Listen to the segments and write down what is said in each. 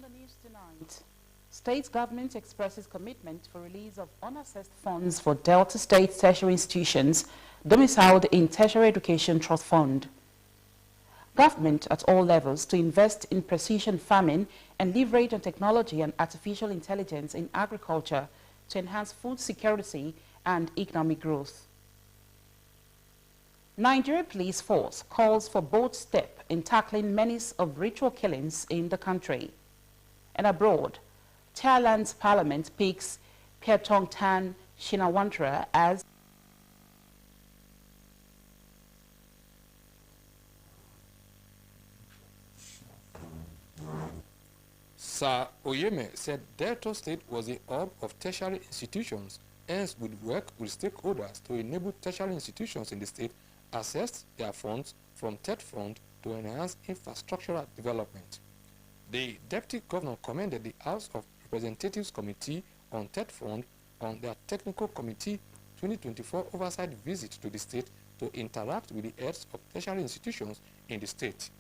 On the news tonight, state government expresses commitment for release of unassessed funds for Delta State tertiary institutions domiciled in Tertiary Education Trust Fund. Government at all levels to invest in precision farming and leverage on technology and artificial intelligence in agriculture to enhance food security and economic growth. Nigeria Police Force calls for bold step in tackling menace of ritual killings in the country. And abroad, Thailand's parliament picks Paetongtarn Shinawatra as Sir Oyeme said Delta State was a hub of tertiary institutions, hence would work with stakeholders to enable tertiary institutions in the state access their funds from TED Fund to enhance infrastructural development. The Deputy Governor commended the House of Representatives Committee on TED Fund on their Technical Committee 2024 oversight visit to the state to interact with the heads of tertiary institutions in the state.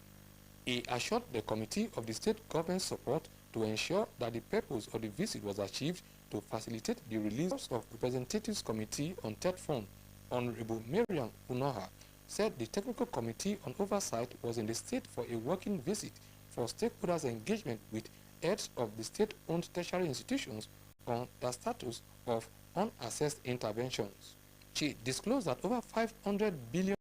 He assured the committee of the state government's support to ensure that the purpose of the visit was achieved to facilitate the release of Representatives Committee on TED Fund. Honorable Mariam Unoha said the Technical Committee on Oversight was in the state for a working visit for stakeholders' engagement with heads of the state-owned tertiary institutions on the status of unassessed interventions. She disclosed that over 500 billion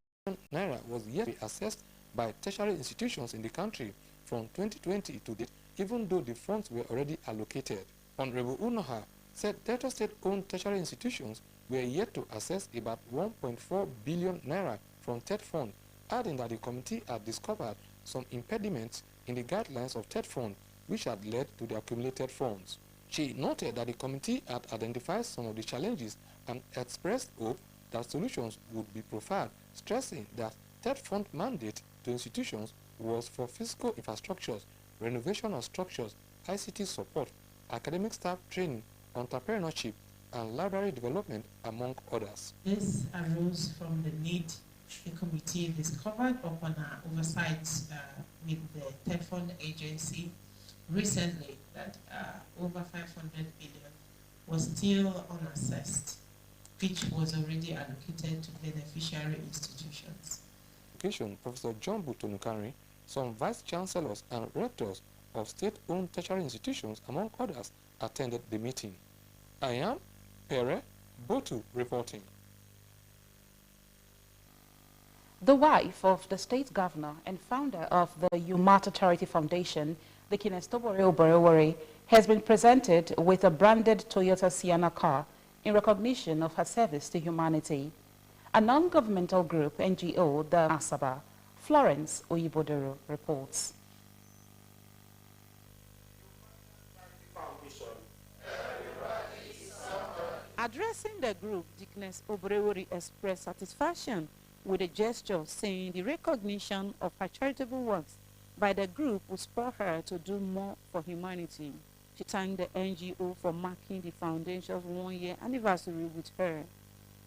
naira was yet to be assessed by tertiary institutions in the country from 2020 to date, even though the funds were already allocated. Honorable Unoha said Delta State-owned tertiary institutions were yet to assess about 1.4 billion naira from TED Fund, adding that the committee had discovered some impediments in the guidelines of TED Fund, which had led to the accumulated funds. She noted that the committee had identified some of the challenges and expressed hope that solutions would be profiled, stressing that TED Fund mandate to institutions was for physical infrastructures, renovation of structures, ICT support, academic staff training, entrepreneurship, and library development, among others. This arose from the need the committee discovered upon our oversight with the TED Fund agency recently that over 500 billion was still unassessed, which was already allocated to beneficiary institutions. Professor John Butonukari, some vice chancellors and rectors of state-owned tertiary institutions, among others, attended the meeting. I am Pere Botu reporting. The wife of the state governor and founder of the Umata Charity Foundation, Dikines Tobore Oborewore, has been presented with a branded Toyota Sienna car in recognition of her service to humanity. A non-governmental group, NGO, the Asaba, Florence Oyibodero reports. Addressing the group, Dikines Oborewore expressed satisfaction with a gesture saying the recognition of her charitable works by the group will spur her to do more for humanity. She thanked the NGO for marking the foundation's one-year anniversary with her.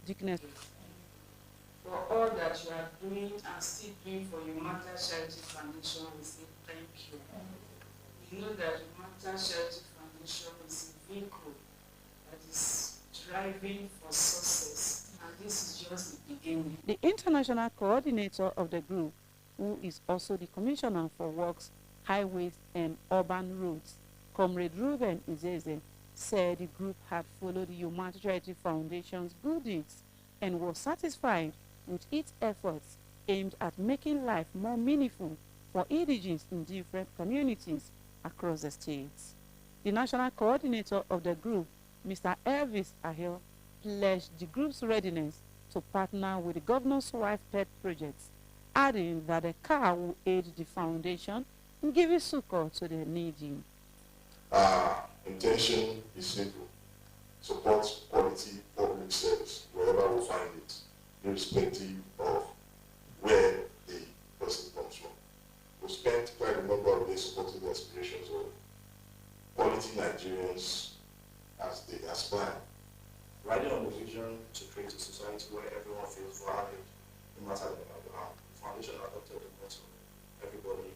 Dikines, for all that you are doing and still doing for Umata Charity Foundation, we say thank you. We know that Umata Charity Foundation is a vehicle that is driving for success, and this is just the beginning. The international coordinator of the group, who is also the commissioner for works, highways and urban roads, Comrade Ruben Izeze, said the group had followed the Umata Charity Foundation's good deeds and was satisfied with its efforts aimed at making life more meaningful for indigents in different communities across the states. The national coordinator of the group, Mr. Elvis Ahil, pledged the group's readiness to partner with the governor's wife pet projects, adding that the car will aid the foundation in giving succor to the needy. Our intention is simple: support quality public service wherever we find it, irrespective of where the person comes from. We spent quite a number of days supporting the aspirations of quality Nigerians as they aspire. Riding on the vision to create a society where everyone feels valued, no matter the background. The foundation adopted the motto, everybody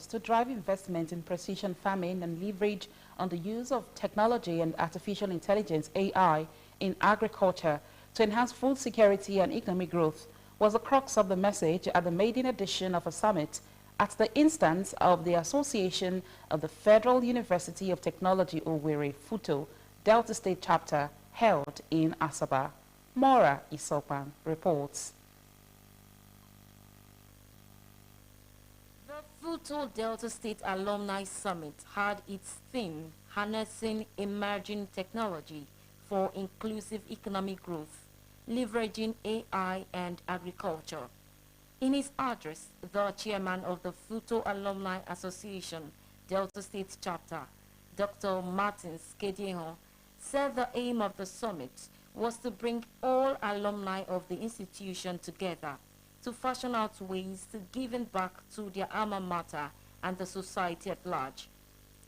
to drive investment in precision farming and leverage on the use of technology and artificial intelligence (AI) in agriculture to enhance food security and economic growth was the crux of the message at the maiden edition of a summit at the instance of the Association of the Federal University of Technology Owerri FUTO Delta State Chapter held in Asaba. Maura Isopan reports. The FUTO Delta State Alumni Summit had its theme, Harnessing Emerging Technology for Inclusive Economic Growth, Leveraging AI and Agriculture. In his address, the chairman of the FUTO Alumni Association, Delta State Chapter, Dr. Martin Skedieho, said the aim of the summit was to bring all alumni of the institution together to fashion out ways to giving back to their alma mater and the society at large.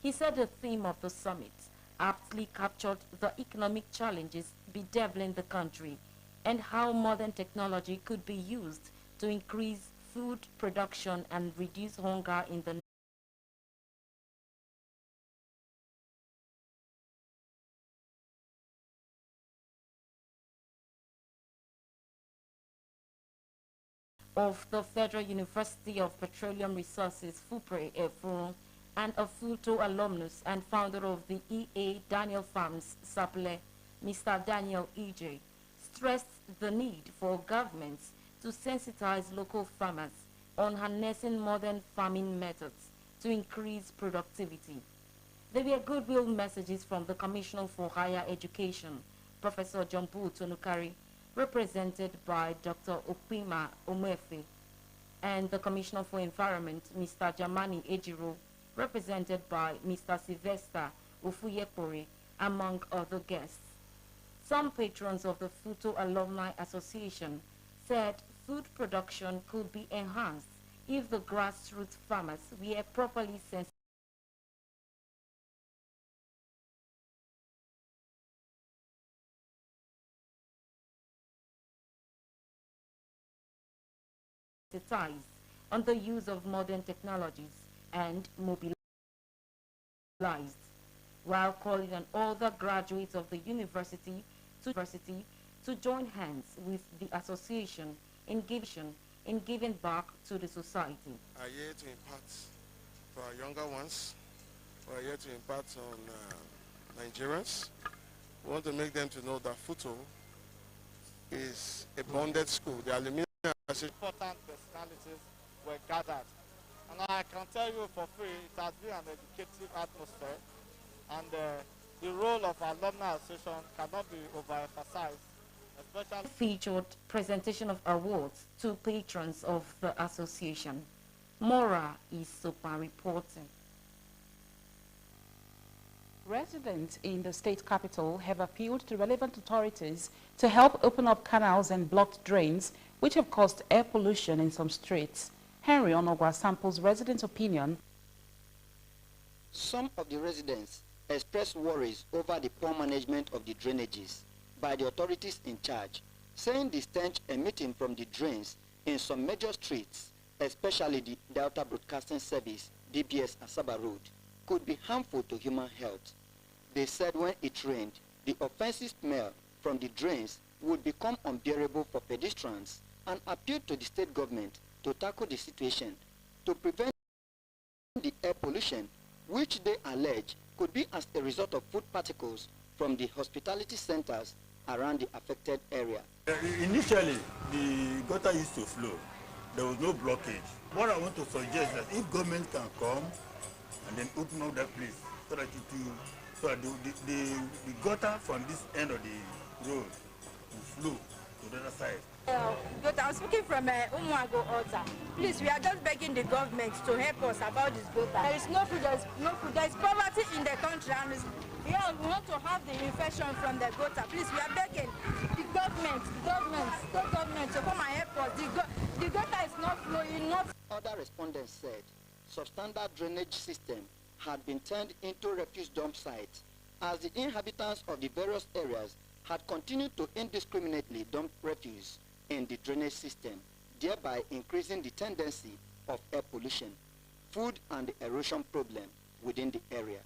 He said the theme of the summit aptly captured the economic challenges bedeviling the country and how modern technology could be used to increase food production and reduce hunger in the of the Federal University of Petroleum Resources, FUPRE, and a FUTO alumnus and founder of the EA Daniel Farms, Saple, Mr. Daniel E.J., stressed the need for governments to sensitize local farmers on harnessing modern farming methods to increase productivity. There were goodwill messages from the Commissioner for Higher Education, Professor Jumpu Tonukari, represented by Dr. Opima Omefe, and the Commissioner for Environment, Mr. Jamani Ejiro, represented by Mr. Sylvester Ufuyekpore, among other guests. Some patrons of the FUTO Alumni Association said food production could be enhanced if the grassroots farmers were properly sensitized on the use of modern technologies and mobilized, while calling on all the graduates of the university to join hands with the association in giving back to the society. Are here to impart for our younger ones. We are here to impart on Nigerians. We want to make them to know that FUTO is a bonded school. The alumni important personalities were gathered. And I can tell you for free, it has been an educative atmosphere. And the role of alumni association cannot be overemphasized. Featured presentation of awards to patrons of the association. Mora Isopa reporting. Residents in the state capital have appealed to relevant authorities to help open up canals and blocked drains which have caused air pollution in some streets. Henry Onogwa samples residents' opinion. Some of the residents expressed worries over the poor management of the drainages by the authorities in charge, saying the stench emitting from the drains in some major streets, especially the Delta Broadcasting Service, DBS Asaba Road, could be harmful to human health. They said when it rained, the offensive smell from the drains would become unbearable for pedestrians and appealed to the state government to tackle the situation to prevent the air pollution, which they allege could be as a result of food particles from the hospitality centers around the affected area. Initially, the gutter used to flow. There was no blockage. What I want to suggest is that if government can come and then open up that place so that the gutter from this end of the road will flow to the other side. I'm speaking from Umuago Alta. Please, we are just begging the government to help us about this gutter. There is no food, there is poverty in the country, and we want to have the infection from the gutter. Please, we are begging the government, state government to come and help us. The gutter is not flowing, Other respondents said substandard drainage system had been turned into refuse dump sites as the inhabitants of the various areas had continued to indiscriminately dump refuse in the drainage system, thereby increasing the tendency of air pollution. food and erosion problem within the area.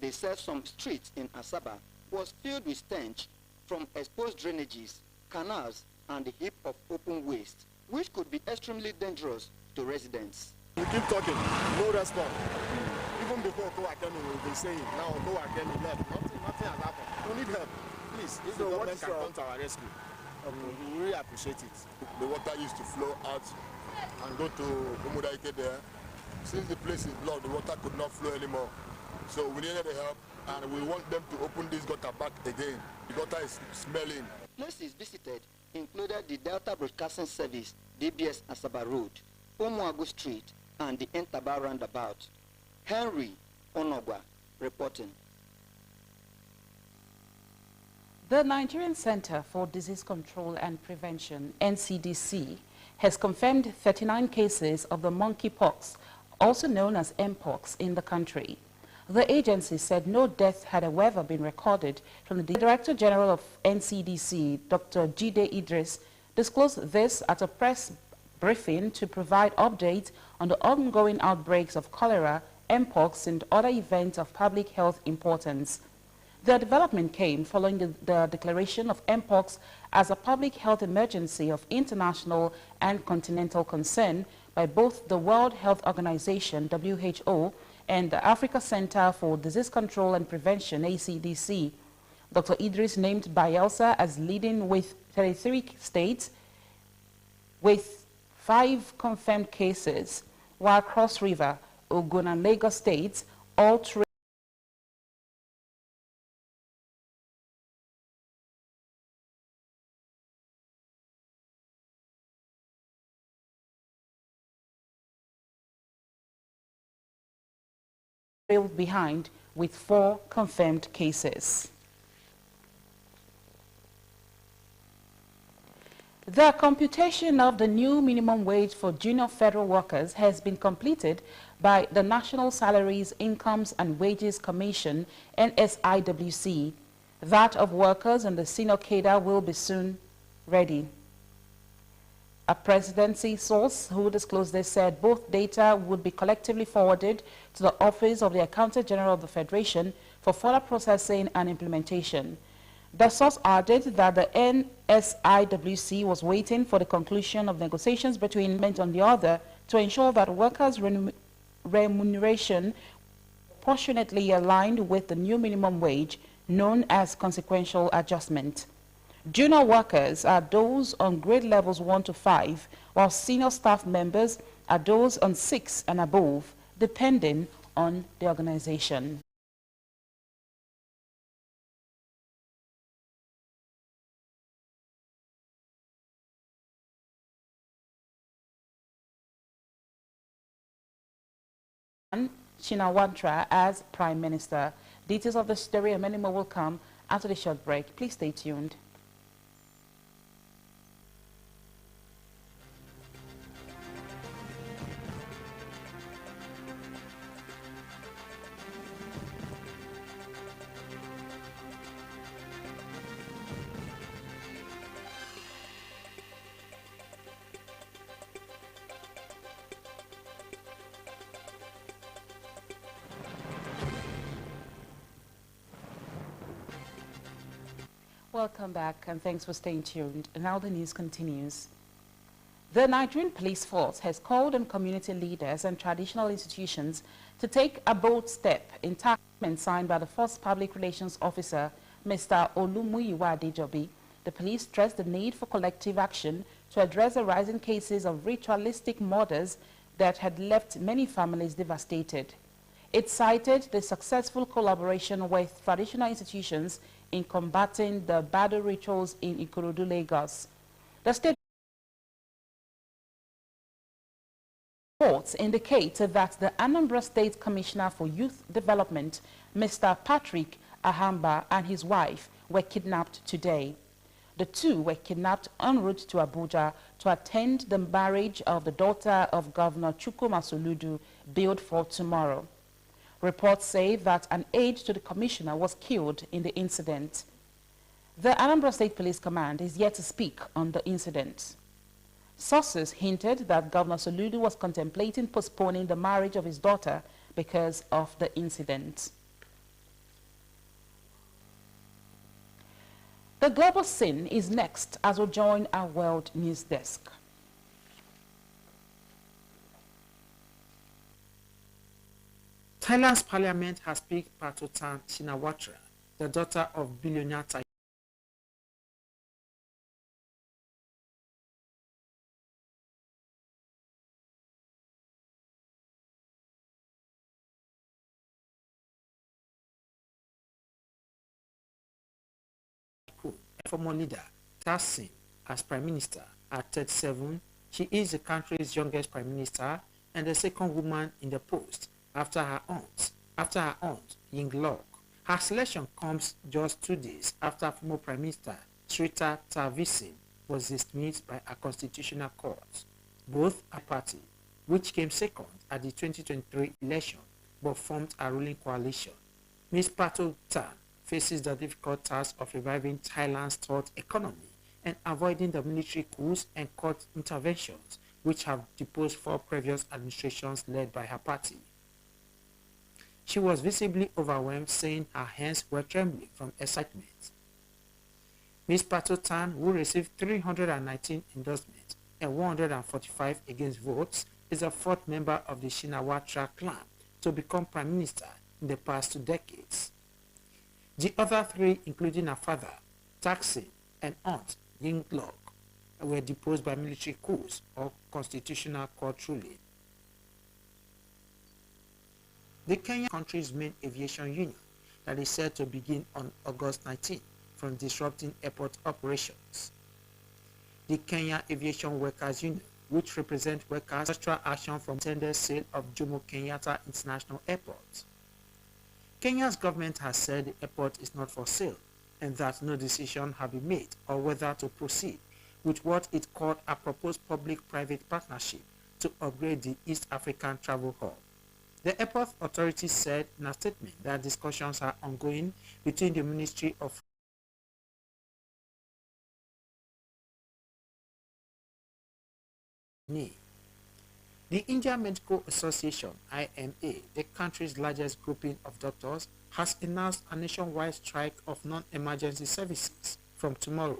They said some streets in Asaba was filled with stench from exposed drainages, canals, and a heap of open waste, which could be extremely dangerous to residents. We keep talking, no response. Even before Kowakemi, we've been saying, now Kowakemi left. Nothing has happened. We need help. Please, if the government can come to our rescue, we really appreciate it. The water used to flow out and go to Umudaike there. Since the place is blocked, the water could not flow anymore. So we needed the help, and we want them to open this gutter back again. The gutter is smelling. Places visited included the Delta Broadcasting Service, DBS Asaba Road, Omuagu Street, and the Entaba Roundabout. Henry Onogwa reporting. The Nigerian Center for Disease Control and Prevention, NCDC, has confirmed 39 cases of the monkeypox, also known as Mpox, in the country. The agency said no death had however been recorded. From the Director General of NCDC, Dr. Jide Idris, disclosed this at a press briefing to provide updates on the ongoing outbreaks of cholera, Mpox, and other events of public health importance. The development came following the declaration of Mpox as a public health emergency of international and continental concern by both the World Health Organization, WHO, and the Africa Center for Disease Control and Prevention, ACDC. Dr. Idris named Bayelsa as leading with 33 states with 5 confirmed cases, while Cross River, Ogun, and Lagos states all trailed behind with 4 confirmed cases. The computation of the new minimum wage for junior federal workers has been completed by the National Salaries, Incomes and Wages Commission, NSIWC. That of workers in the senior cadre will be soon ready. A presidency source who disclosed this said both data would be collectively forwarded to the Office of the Accountant General of the Federation for further processing and implementation. The source added that the NSIWC was waiting for the conclusion of negotiations between men on the other to ensure that workers' remuneration proportionately aligned with the new minimum wage known as consequential adjustment. Junior workers are those on grade levels 1 to 5, while senior staff members are those on 6 and above, depending on the organization. Shinawatra as Prime Minister. Details of the story and many more will come after the short break. Please stay tuned. Welcome back and thanks for staying tuned. Now the news continues. The Nigerian police force has called on community leaders and traditional institutions to take a bold step in tackling signed by the first public relations officer, Mr. Olumuyiwa Adejobi. The police stressed the need for collective action to address the rising cases of ritualistic murders that had left many families devastated. It cited the successful collaboration with traditional institutions in combating the battle rituals in Ikorodu, Lagos. The state reports indicate that the Anambra State Commissioner for Youth Development, Mr. Patrick Ahamba, and his wife were kidnapped today. The two were kidnapped en route to Abuja to attend the marriage of the daughter of Governor Chukwuma Soludo, billed for tomorrow. Reports say that an aide to the commissioner was killed in the incident. The Anambra State Police Command is yet to speak on the incident. Sources hinted that Governor Soludo was contemplating postponing the marriage of his daughter because of the incident. The global scene is next as we join our World News Desk. Thailand's parliament has picked Patotan Shinawatra, the daughter of billionaire former leader Thaksin as prime minister. At 37, she is the country's youngest prime minister and the second woman in the post after her aunt, Yingluck. Her selection comes just 2 days after former prime minister Srettha Thavisin was dismissed by a constitutional court. Both a party, which came second at the 2023 election but formed a ruling coalition. Ms. Patotan faces the difficult task of reviving Thailand's third economy and avoiding the military coups and court interventions which have deposed 4 previous administrations led by her party. She was visibly overwhelmed, saying her hands were trembling from excitement. Ms. Patotan, who received 319 endorsements and 145 against votes, is the 4th member of the Shinawatra clan to become prime minister in the past 2 decades. The other 3, including her father, Thaksin, and aunt, Yingluck, were deposed by military coups or constitutional court ruling. The Kenyan country's main aviation union that is set to begin on August 19 from disrupting airport operations. The Kenya Aviation Workers Union, which represents workers' extra action from tender sale of Jomo Kenyatta International Airport. Kenya's government has said the airport is not for sale and that no decision has been made on whether to proceed with what it called a proposed public-private partnership to upgrade the East African travel hub. The airport authorities said in a statement that discussions are ongoing between the Ministry of The Indian Medical Association, IMA, the country's largest grouping of doctors, has announced a nationwide strike of non-emergency services from tomorrow.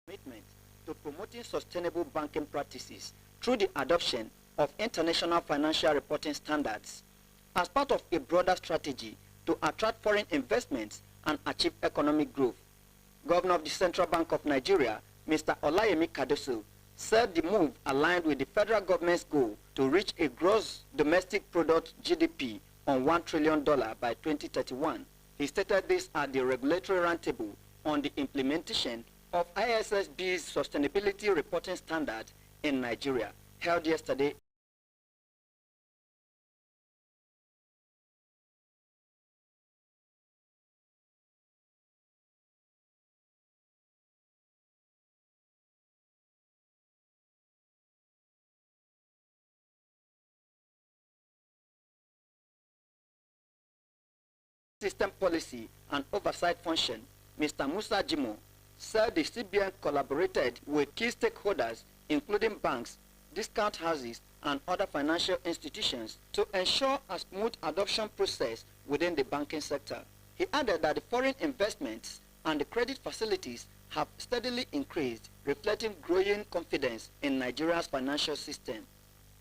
Commitment to promoting sustainable banking practices through the adoption of international financial reporting standards as part of a broader strategy to attract foreign investments and achieve economic growth. Governor of the Central Bank of Nigeria, Mr. Olayemi Kadoso, said the move aligned with the federal government's goal to reach a gross domestic product GDP on $1 trillion by 2031. He stated this at the regulatory roundtable on the implementation of ISSB's sustainability reporting standard in Nigeria, held yesterday. System Policy and Oversight Function, Mr. Musa Jimo, said the CBN collaborated with key stakeholders, including banks, discount houses, and other financial institutions to ensure a smooth adoption process within the banking sector. He added that the foreign investments and the credit facilities have steadily increased, reflecting growing confidence in Nigeria's financial system.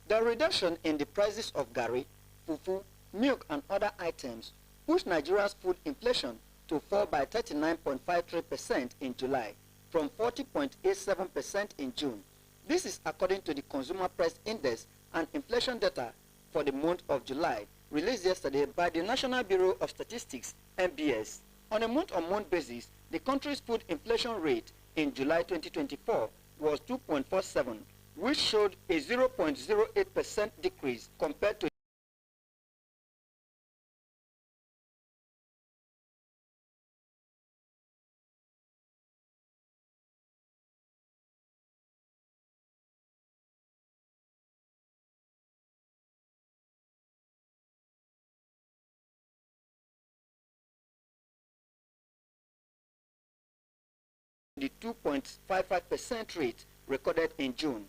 The reduction in the prices of garri, fufu, milk, and other items pushed Nigeria's food inflation to fall by 39.53% in July, from 40.87% in June. This is according to the Consumer Price Index and inflation data for the month of July, released yesterday by the National Bureau of Statistics, NBS. On a month-on-month basis, the country's food inflation rate in July 2024 was 2.47, which showed a 0.08% decrease compared to the 2.55% rate recorded in June.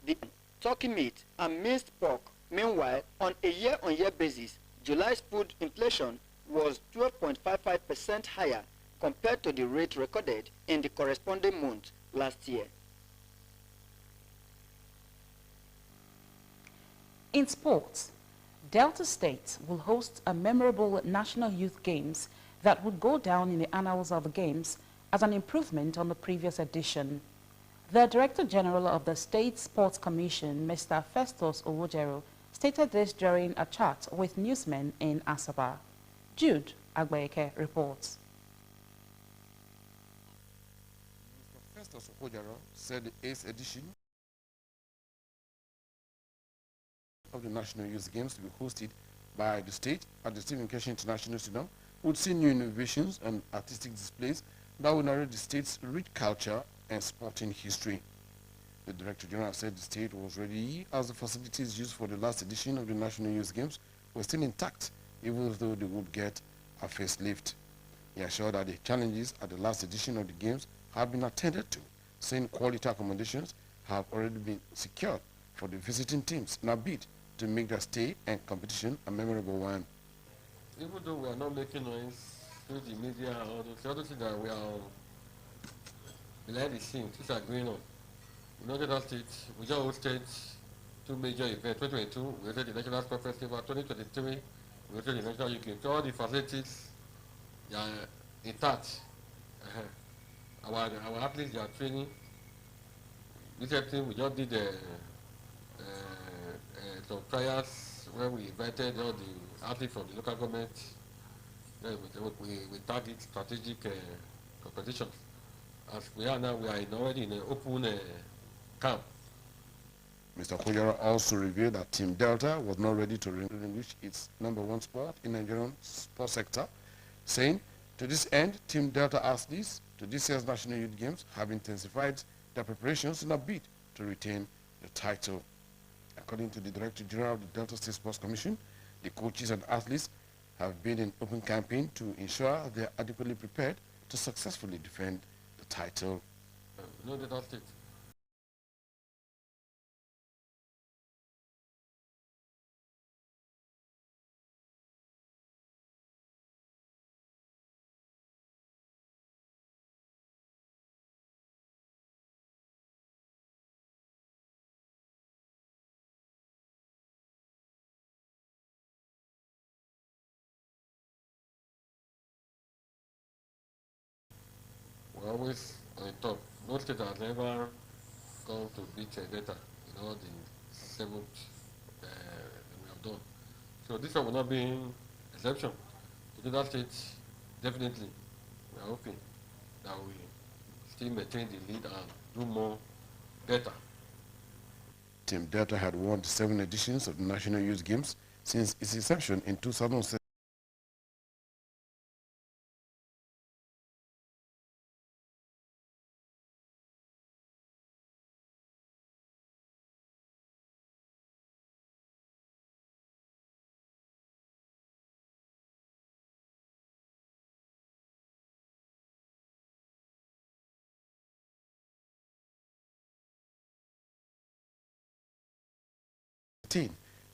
The turkey meat and minced pork, meanwhile, on a year-on-year basis, July's food inflation was 12.55% higher compared to the rate recorded in the corresponding month last year. In sports, Delta State will host a memorable National Youth Games that would go down in the annals of the Games as an improvement on the previous edition. The Director General of the State Sports Commission, Mr. Festus Owojero, stated this during a chat with newsmen in Asaba. Jude Agbayeke reports. Mr. Festus Owojero said the 8th edition of the National Youth Games to be hosted by the state at the Stephen Keshi International Stadium would see new innovations and artistic displays that will narrate the state's rich culture and sporting history. The Director General said the state was ready as the facilities used for the last edition of the National Youth Games were still intact, even though they would get a facelift. He assured that the challenges at the last edition of the Games have been attended to, saying quality accommodations have already been secured for the visiting teams in a bid to make their stay and competition a memorable one. Even though we are not making noise through the media and all those, the other thing that we are behind the scenes, things are going on. In Delta State, we just hosted two major events. 2022, we hosted the National Sport Festival. 2023, we hosted the National Youth Games. So all the facilities are intact. Our athletes are training. Recently, we just did some trials where we invited all the athletes from the local government. Then we target strategic competitions. As we are now, we are already in an open camp. Mr. Owojero also revealed that Team Delta was not ready to relinquish its #1 sport in the Nigerian sports sector, saying, to this end, Team Delta athletes to this year's National Youth Games have intensified their preparations in a bid to retain the title. According to the Director General of the Delta State Sports Commission, the coaches and athletes have been in open campaign to ensure they are adequately prepared to successfully defend the title. No, Delta State. We're always on top. No state has ever gone to beat Delta in all the 7 we have done. So this one will not be an exception. To Delta State, definitely, we are hoping that we still maintain the lead and do more better. Team Delta had won 7 editions of the National Youth Games since its inception in 2007.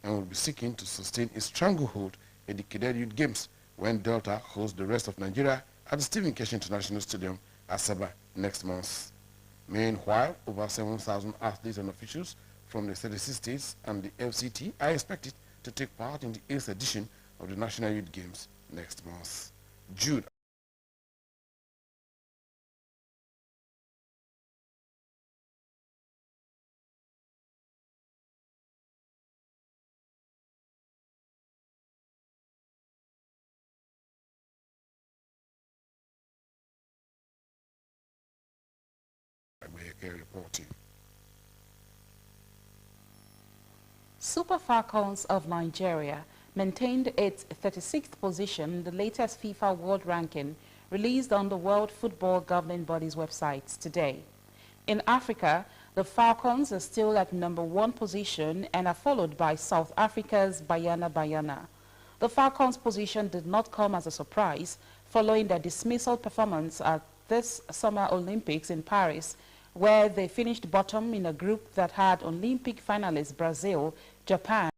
And will be seeking to sustain its stranglehold in the Cadet Youth Games when Delta hosts the rest of Nigeria at the Stephen Keshi International Stadium, Asaba, next month. Meanwhile, over 7,000 athletes and officials from the 36 states and the FCT are expected to take part in the 8th edition of the National Youth Games next month. Jude. Reporting. Super Falcons of Nigeria maintained its 36th position in the latest FIFA World Ranking released on the World Football Governing Body's website today. In Africa, the Falcons are still at #1 position and are followed by South Africa's Banyana. The Falcons' position did not come as a surprise following their dismissal performance at this Summer Olympics in Paris, where they finished bottom in a group that had Olympic finalists Brazil, Japan,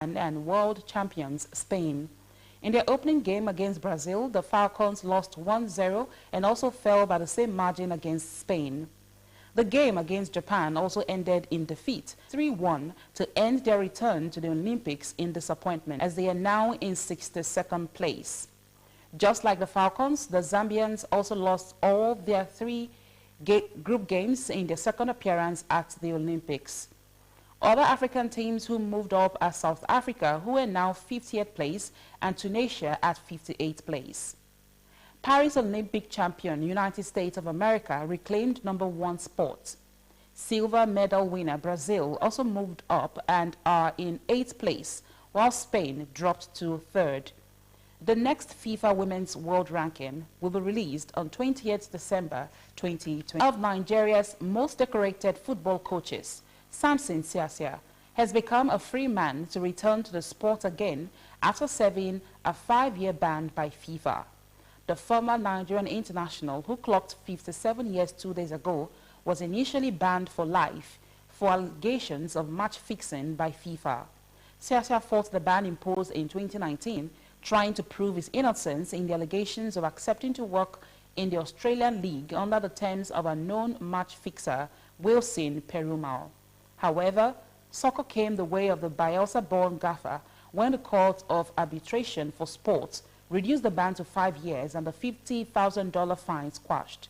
and world champions Spain. In their opening game against Brazil, the Falcons lost 1-0 and also fell by the same margin against Spain. The game against Japan also ended in defeat, 3-1, to end their return to the Olympics in disappointment, as they are now in 62nd place. Just like the Falcons, the Zambians also lost all their 3 group games in their second appearance at the Olympics. Other African teams who moved up are South Africa, who are now 50th place, and Tunisia at 58th place. Paris Olympic champion United States of America reclaimed #1 spot. Silver medal winner Brazil also moved up and are in 8th place, while Spain dropped to 3rd. The next FIFA Women's World Ranking will be released on 20th December 2020. One of Nigeria's most decorated football coaches, Samson Siasia, has become a free man to return to the sport again after serving a 5-year ban by FIFA. The former Nigerian international, who clocked 57 years 2 days ago, was initially banned for life for allegations of match fixing by FIFA. Siasia fought the ban imposed in 2019, trying to prove his innocence in the allegations of accepting to work in the Australian League under the terms of a known match fixer, Wilson Perumal. However, soccer came the way of the Bielsa-born gaffer when the Court of Arbitration for Sports reduced the ban to 5 years and the $50,000 fine squashed.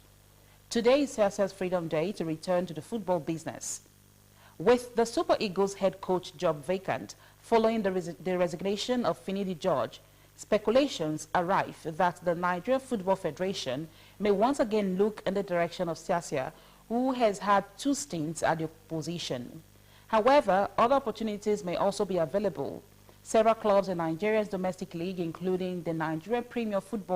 Today is Siasia's Freedom Day to return to the football business. With the Super Eagles head coach job vacant following the resignation of Finidi George, speculations are rife that the Nigeria Football Federation may once again look in the direction of Siasia, who has had 2 stints at the position. However, other opportunities may also be available. Several clubs in Nigeria's domestic league, including the Nigeria Premier Football